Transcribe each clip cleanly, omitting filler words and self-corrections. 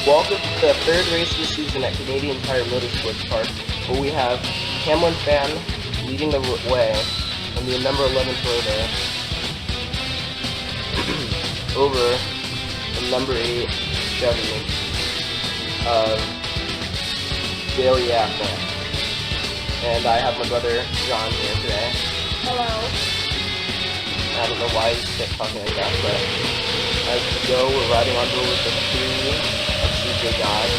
Welcome to the third race of the season at Canadian Tire Motorsports Park, where we have Hamlinfan leading the way on the number 11 Toyota over the number 8 Chevy of Dale Yafman. And I have my brother John here today. Hello. I don't know why he's talking like that, but as we go, we're riding on board with the 3 of CJ Dodge.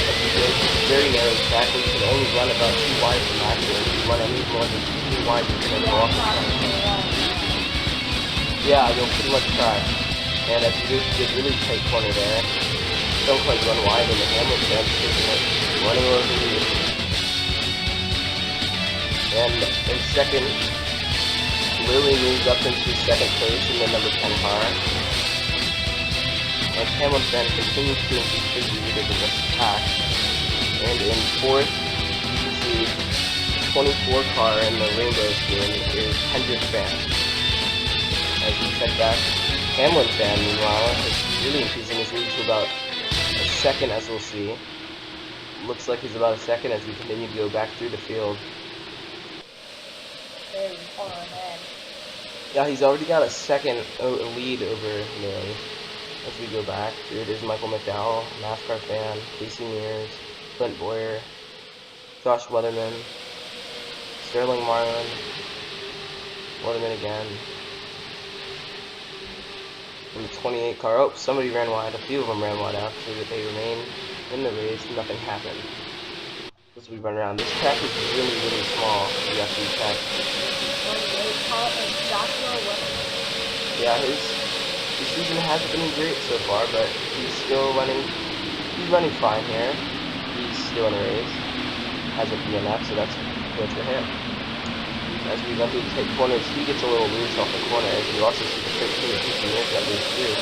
As we go, it's a very narrow track where you can only run about 2 wide from maximum. If you run any more than 2 wide, you can go off the track. Yeah, you'll pretty much crash. And as you go through the really tight corner there, don't quite run wide in the Hamlinfan is running over the lead. And in second, Lily moves up into second place in the number 10 car. And Hamlinfan continues to increase his lead over the pack. And in fourth, you can see 24 car in the rainbow skin is Hamlinfan. As we check back, Hamlinfan, meanwhile, is really increasing his lead to about a second, as we'll see. Looks like he's about a second as we continue to go back through the field. Very far ahead. Yeah, he's already got a second lead over Lily. As we go back, here it is Michael McDowell, NASCAR fan, Casey Mears, Clint Boyer, Josh Weatherman, Sterling Marlin, Weatherman again. And the 28 car, oh, somebody ran wide, a few of them ran wide actually, but they remain in the race, nothing happened. As we run around, this track is really, really small, you have to check. Yeah, his season hasn't been great so far, but he's still running fine here. He's still in the race, has a DNF, so that's good for him. As we run through the tight corners, he gets a little loose off the corner, as you also see the 13 and 15 years that loose too.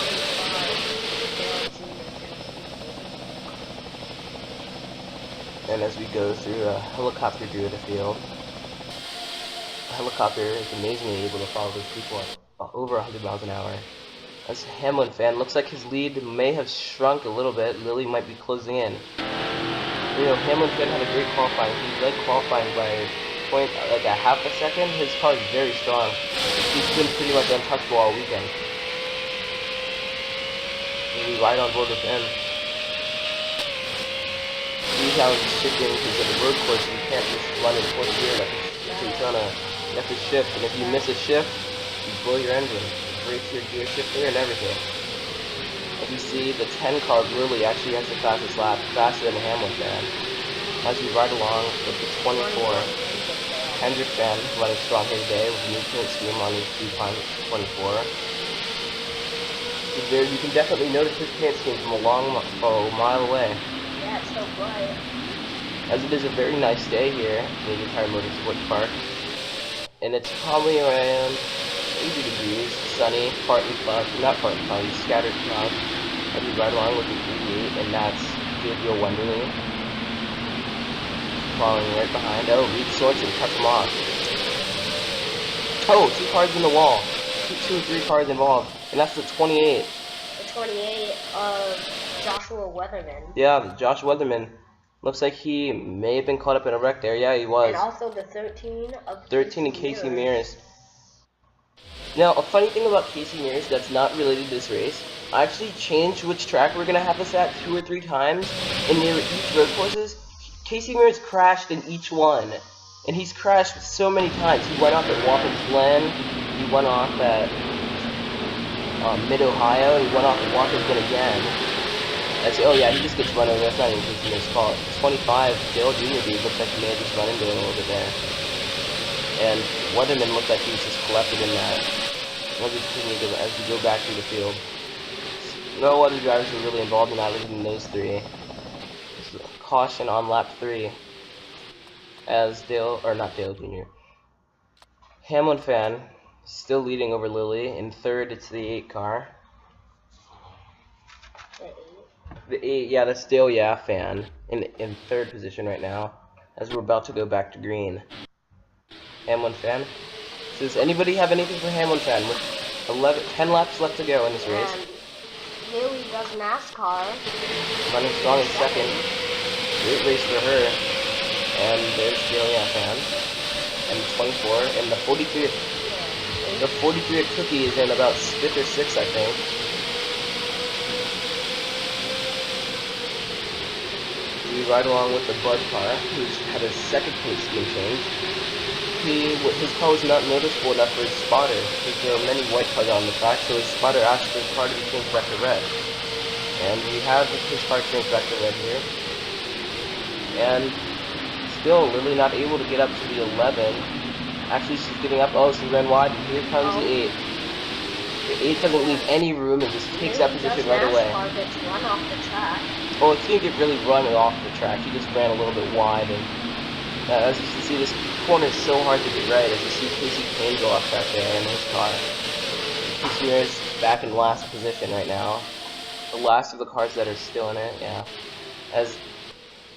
And as we go through a helicopter view of the field, the helicopter is amazingly able to follow those people at over 100 miles an hour. As Hamlinfan, looks like his lead may have shrunk a little bit. Lily might be closing in. You know, Hamlinfan had a great qualifying. He led qualifying by like a half a second. His car is very strong. He's been pretty much untouchable all weekend. And we ride on board with him. See how he's shifting, because at the road course you can't just run in fourth gear like Daytona. You have to shift, and if you miss a shift, you blow your engine. It breaks your gear shifter and everything. As you see, the 10 car really actually has the fastest lap, faster than the Hamlinfan. As we ride along with the 24, Hamlinfan running strong here today with the new paint scheme on his 3x24. You can definitely notice his paint scheme from a mile away. Yeah, it's so bright. As it is a very nice day here at Canadian Tire Motorsports Park. And it's probably around 80 degrees, sunny, partly cloudy, not partly cloudy, scattered clouds. As we ride along with the 88, and that's Gabriel Wenderly. Following right behind, oh, Reed Sorensen cuts him off. Oh, 2 cars in the wall. 2 or 3 cars involved, and that's the 28. The 28 of Joshua Weatherman. Yeah, Josh Weatherman. Looks like he may have been caught up in a wreck there. Yeah, he was. And also the 13 of 13 and Casey Mears. Now, a funny thing about Casey Mears that's not related to this race, I actually changed which track we're going to have this at 2 or 3 times, and near each road courses, Casey Mears crashed in each one. And he's crashed so many times. He went off at Watkins Glen, he went off at Mid-Ohio, he went off at Watkins Glen again. Oh yeah, he just gets run over. That's not even Casey Mears' fault. 25, Dale Jr. dude looks like he may have just run into him a little bit there. And Weatherman looked like he was just collected in that. As we go back through the field. No other drivers were really involved in that other than those 3. Caution on lap 3. As not Dale Jr. Hamlinfan still leading over Lily. In third, it's the 8 car. The 8, yeah, that's Dale Yafman in third position right now, as we're about to go back to green. Hamlinfan. Does anybody have anything for Hamlinfan with 10 laps left to go in this race? Haley does NASCAR. Running strong in second. Great race for her. And there's Hamlinfan. And the 24. And the 43. The 43 at Cookie is in about 5th or 6th, I think. We ride along with the Bud car, who's had a second paint scheme change. His car was not noticeable enough for his spotter, because there are many white cars on the track, so his spotter asked for his car to be changed back to red. And we have his car changed back to red here. And still, Lily not able to get up to the 11. Actually, she's getting up. Oh, she ran wide, and here comes the 8. The 8 doesn't leave any room and just takes that position right away. Gets run off the track. Oh, he didn't get really run off the track. He just ran a little bit wide. And as you can see, this corner is so hard to get right. As you see Casey Kane go off track there in his car. Casey is back in last position right now. The last of the cars that are still in it, yeah. As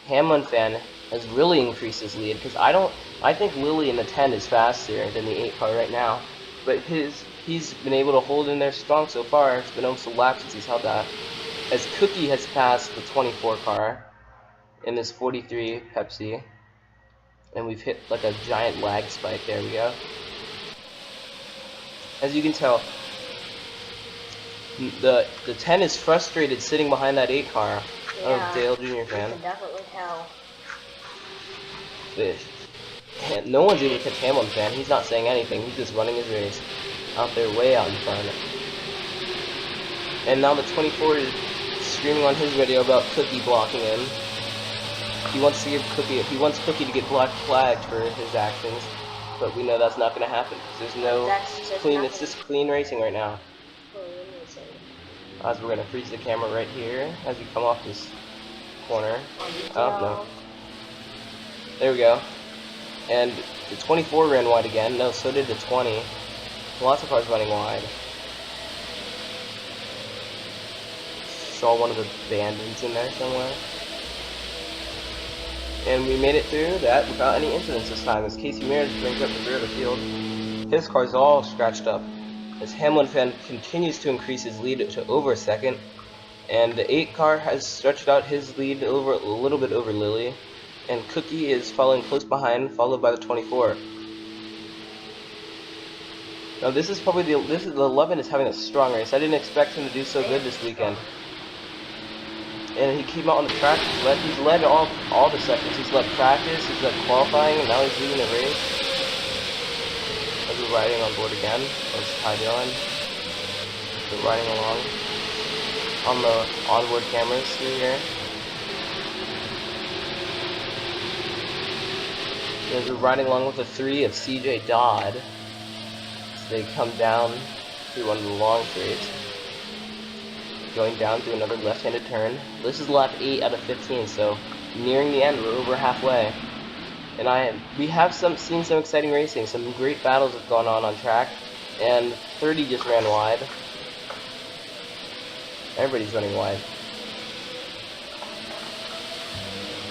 Hamlinfan has really increased his lead, because I think Lily in the 10 is faster than the 8 car right now. But he's been able to hold in there strong so far. It's been almost a lap since he's held that. As Cookie has passed the 24 car in this 43 Pepsi. And we've hit like a giant lag spike. There we go. As you can tell, the 10 is frustrated sitting behind that 8 car. Yeah, Oh, Dale Jr. fan. You can definitely tell. No one's able to catch Hamlinfan. He's not saying anything. He's just running his race out there, way out in front. And now the 24 is screaming on his radio about Cookie blocking him. He wants to give Cookie. He wants Cookie to get flagged for his actions, but we know that's not going to happen because there's no clean. It's just clean racing right now. As we're gonna freeze the camera right here as we come off this corner. Oh no. There we go. And the 24 ran wide again. No, so did the 20. Lots of cars running wide. Saw one of the bandits in there somewhere. And we made it through that without any incidents this time as Casey Mears brings up the rear of the field. His car's all scratched up. As Hamlinfan continues to increase his lead to over a second, and the 8 car has stretched out his lead over a little bit over Lily, and Cookie is following close behind, followed by the 24. Now this is probably the 11 is having a strong race. I didn't expect him to do so good this weekend, and he came out on the track. He's led all the sections. He's led practice. He's led qualifying, and now he's leading the race. As we're riding on board again, there's Ty Dillon. We're riding along on the onboard cameras through here. As we're riding along with the 3 of CJ Dodd, as they come down through one of the long straights, going down through another left-handed turn. This is lap 8 out of 15, so nearing the end, we're over halfway. And we have seen some exciting racing. Some great battles have gone on track. And 30 just ran wide. Everybody's running wide.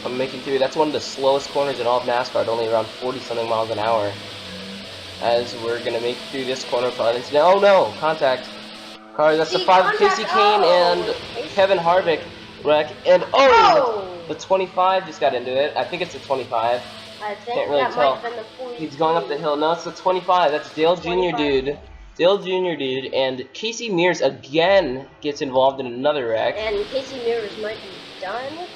I'm making through. That's one of the slowest corners in all of NASCAR, at only around 40-something miles an hour. As we're gonna make it through this corner without incident. Oh no! Contact. Car. That's the 5 of Casey Kane and Kevin Harvick wreck. And the 25 just got into it. I think it's the 25. I think can't really that tell. might have been the 43. He's going up the hill. No, it's the 25. That's Dale Jr. dude. Dale Jr. dude. And Casey Mears again gets involved in another wreck. And Casey Mears might be done.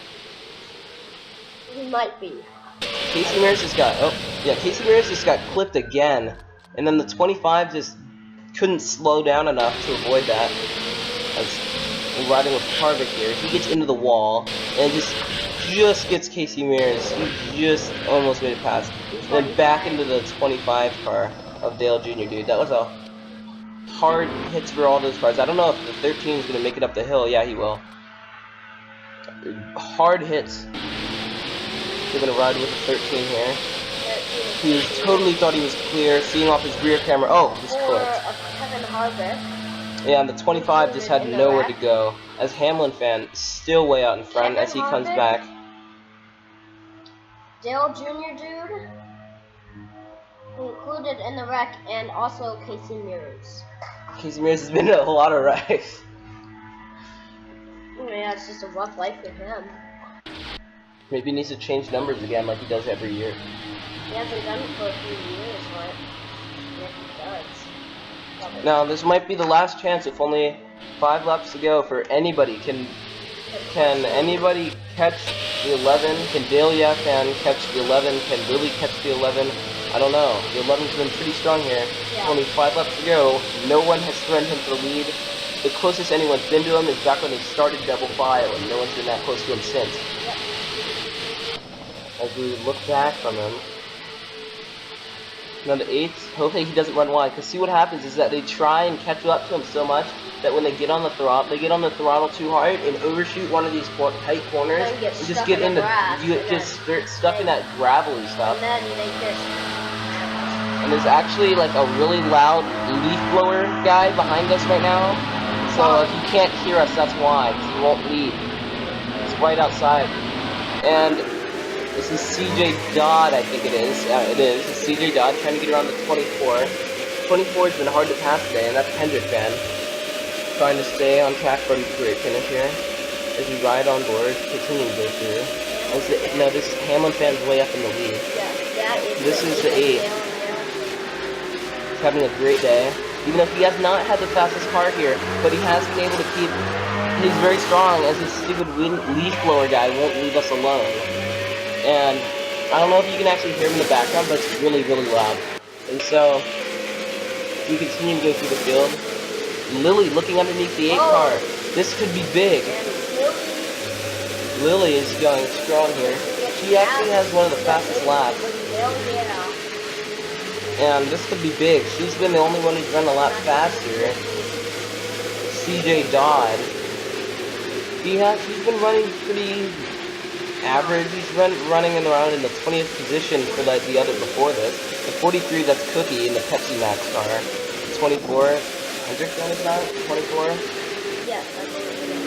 He might be. Casey Mears just got. Oh, yeah. Casey Mears just got clipped again. And then the 25 just couldn't slow down enough to avoid that. As we're riding with Harvick here, he gets into the wall and just gets Casey Mears. He just almost made it past. And then back into the 25 car of Dale Jr. dude. That was a hard hits for all those cars. I don't know if the 13 is going to make it up the hill. Yeah, he will. Hard hits. We're going to ride with the 13 here. He totally thought he was clear, seeing off his rear camera. Oh, just clipped. Kevin Harvick. Yeah, and the 25 just had nowhere to go. As Hamlinfan still way out in front as he comes back. Dale Jr. dude included in the wreck, and also Casey Mears. Casey Mears has been in a lot of wrecks. Yeah, it's just a rough life for him. Maybe he needs to change numbers again like he does every year. He hasn't done it for a few years, but if he does. Probably. Now, this might be the last chance with only 5 laps to go for anybody. Can anybody catch the 11? Can Dale Yafan catch the 11? Can Lily catch the 11? I don't know. The 11's been pretty strong here. Yeah. Only 5 laps to go. No one has threatened him for the lead. The closest anyone's been to him is back when they started double file, and no one's been that close to him since. Yep. As we look back from him. Now the 8th, hopefully he doesn't run wide, because see what happens is that they try and catch up to him so much that when they get on the throttle, too hard and overshoot one of these tight corners And get and just stuck get in in the the, grass, you and just then- get stuck in that gravelly stuff. And then they just. And there's actually like a really loud leaf blower guy behind us right now. So if you can't hear us, that's why, because he won't leave. It's right outside. And this is CJ Dodd, I think it is. It is. It's CJ Dodd trying to get around the 24. 24 has been hard to pass today, and that's Hendrickson. Trying to stay on track for a great finish here. As we ride on board, continue to go through. No, this is Hamlinfan's way up in the lead. Yeah, that is. This is the 8. He's having a great day. Even if he has not had the fastest car here, but he has been able to keep. He's very strong, as this stupid leaf blower guy won't leave us alone. And I don't know if you can actually hear him in the background, but it's really, really loud. And so we continue to go through the field. Lily looking underneath the 8 car. This could be big. Lily is going strong here. She actually has one of the fastest laps. And this could be big. She's been the only one who's run a lap faster. CJ Dodd. He's been running pretty average. He's running around in the 20th position for like the other before this. The 43, that's Cookie in the Pepsi Max car. 24, Hendrickson is that? 24? Yes,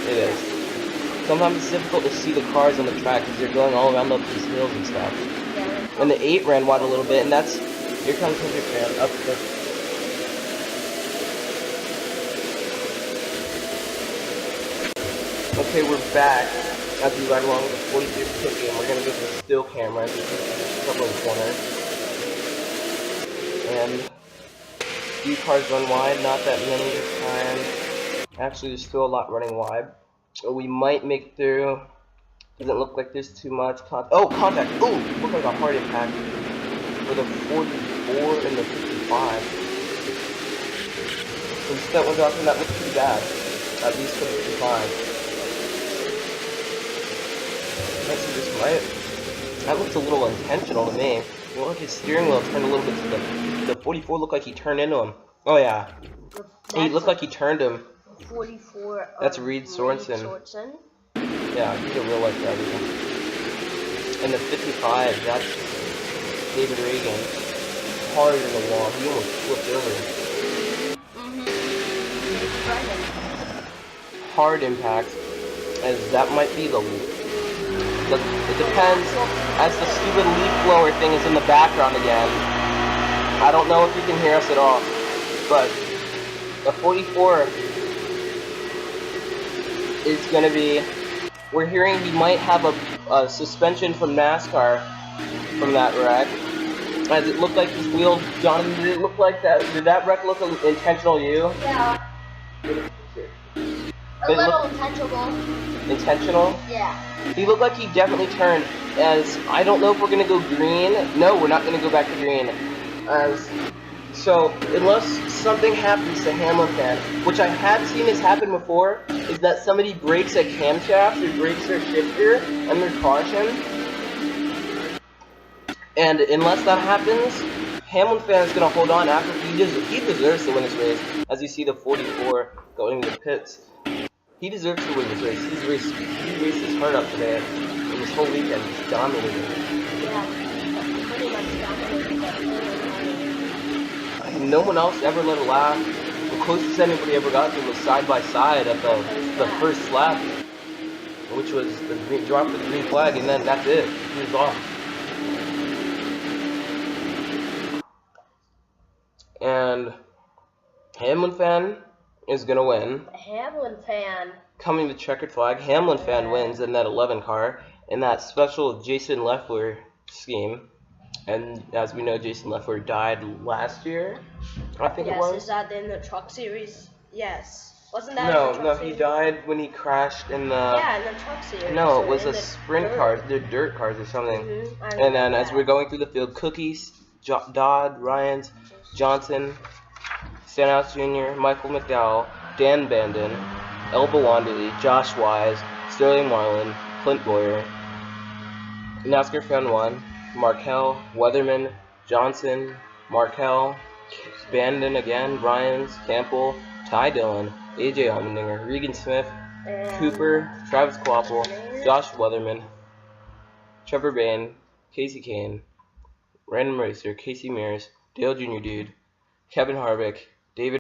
it is. Sometimes it's difficult to see the cars on the track because they're going all around these hills and stuff. Yeah. And the 8 ran wide a little bit, and that's here comes Hendrickson up the. Okay, we're back as we ride along with the 43 Cookie, and we're going to go to the still camera as we couple in the corner. And a few cars run wide, not that many this time. Actually, there's still a lot running wide. So we might make through. Doesn't look like there's too much contact. Oh, contact! Oh, look like a hard impact for the 44 and the 55. Since that was off, and that looks pretty bad. At least for the 55. Let's see, this might. That looks a little intentional to me. It looked like his steering wheel turned a little bit to the 44. Looked like he turned into him. Oh yeah. He looked like he turned him. 44. That's Reed Sorensen. Yeah, he's a real life driver. And the 55, that's David Reagan. Hard in the wall. He almost flipped over. Hard impact, as that might be the. It depends, as the stupid leaf blower thing is in the background again. I don't know if you can hear us at all, but the 44 is going to be. We're hearing he might have a suspension from NASCAR from that wreck. As it looked like his wheel, Jonathan, did it look like that? Did that wreck look intentional to you? Yeah. A little intentional. Intentional? Yeah. He looked like he definitely turned, as I don't know if we're going to go green. No, we're not going to go back to green. So, unless something happens to Hamlinfan, which I have seen this happen before, is that somebody breaks a camshaft or breaks their shifter under caution. And unless that happens, Hamlinfan is going to hold on after he deserves to win this race. As you see the 44 going to the pits. He deserves to win this race. He raced his heart up today, and this whole weekend he's dominating. Yeah, pretty much dominating. No one else ever led a lap. The closest anybody ever got to was side by side at the first lap, which was the green, drop of the green flag, and then that's it. He was off. And Hamlinfan is gonna win. Hamlinfan. Coming to checkered flag, Hamlinfan wins in that 11 car in that special Jason Leffler scheme. And as we know, Jason Leffler died last year, I think it was. Yes, is that in the truck series? Yes. Wasn't that in No, the truck no, series? he died when he crashed in the. Yeah, in the truck series. No, or it was in a the sprint dirt. car, the dirt cars or something. I And then remember as that. we're going through the field, Cookies, Dodd, Ryans, Johnson, Stenhouse Jr., Michael McDowell, Dan Bandon, Elba Wanderley, Josh Wise, Sterling Marlin, Clint Boyer, NASCAR Fan 1, Markel, Weatherman, Johnson, Markel, Bandon again, Ryans, Campbell, Ty Dillon, AJ Allmendinger, Regan Smith, And Cooper, Travis Quapple, Josh Weatherman, Trevor Bain, Casey Kane, Random Racer, Casey Mears, Dale Jr. Dude, Kevin Harvick,